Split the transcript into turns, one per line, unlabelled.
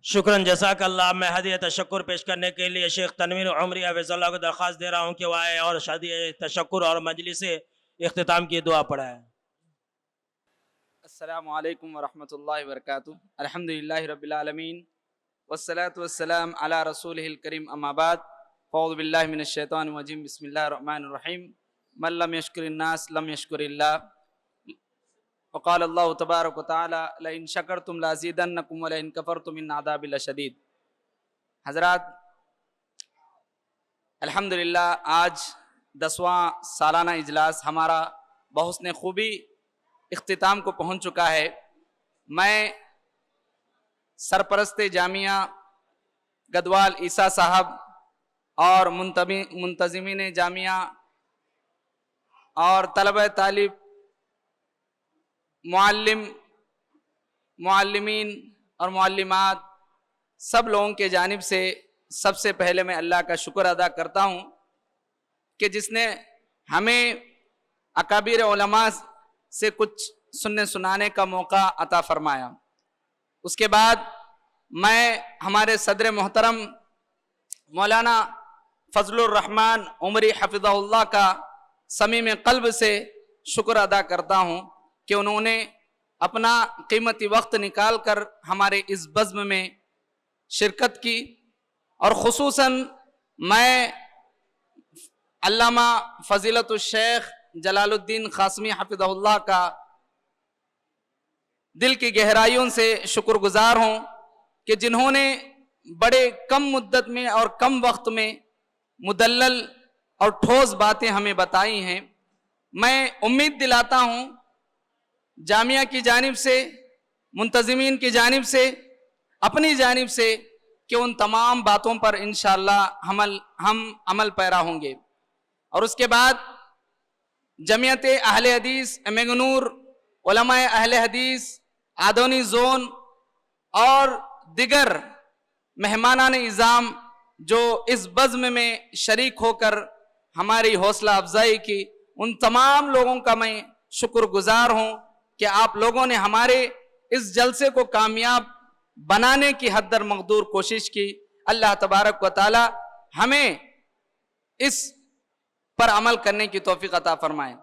شکراً جزاک اللہ. میں ہدیہ تشکر پیش کرنے کے لیے شیخ تنویر عمری حفظ اللہ کو درخواست دے رہا ہوں کہ وہ آئے اور ہدیہ تشکر اور مجلس اختتام کی دعا پڑھائے.
السلام علیکم ورحمۃ اللہ وبرکاتہ. الحمدللہ رب العالمین والصلاة والسلام علی رسولہ الکریم. اما بعد فاعوذ باللہ من الشیطان الرجیم. بسم اللہ الرحمن الرحیم. من لم یشکر الناس لم یشکر اللہ. وقال اللہ تبارک وتعالی لئن شکرتم لازیدنکم ولئن کفرتم ان عذابی لشدید. حضرات، الحمدللہ آج 10واں سالانہ اجلاس ہمارا بحسن خوبی اختتام کو پہنچ چکا ہے. میں سرپرست جامعہ گدوال عیسیٰ صاحب اور منتظمین جامعہ اور طلبہ طالب معلمین اور معلمات سب لوگوں کے جانب سے سب سے پہلے میں اللہ کا شکر ادا کرتا ہوں کہ جس نے ہمیں اکابر علماء سے کچھ سننے سنانے کا موقع عطا فرمایا. اس کے بعد میں ہمارے صدر محترم مولانا فضل الرحمن عمری حفظہ اللہ کا صمیم قلب سے شکر ادا کرتا ہوں کہ انہوں نے اپنا قیمتی وقت نکال کر ہمارے اس بزم میں شرکت کی. اور خصوصاً میں علامہ فضیلت الشیخ جلال الدین قاسمی حفظہ اللہ کا دل کی گہرائیوں سے شکر گزار ہوں کہ جنہوں نے بڑے کم مدت میں اور کم وقت میں مدلل اور ٹھوس باتیں ہمیں بتائی ہیں. میں امید دلاتا ہوں جامعہ کی جانب سے، منتظمین کی جانب سے، اپنی جانب سے کہ ان تمام باتوں پر انشاءاللہ ہم عمل پیرا ہوں گے. اور اس کے بعد جمعیت اہل حدیث منگنور، علماء اہل حدیث آدونی زون اور دیگر مہمانان اعظام جو اس بزم میں شریک ہو کر ہماری حوصلہ افزائی کی، ان تمام لوگوں کا میں شکر گزار ہوں کہ آپ لوگوں نے ہمارے اس جلسے کو کامیاب بنانے کی حد در مقدور کوشش کی. اللہ تبارک و تعالی ہمیں اس پر عمل کرنے کی توفیق عطا فرمائے.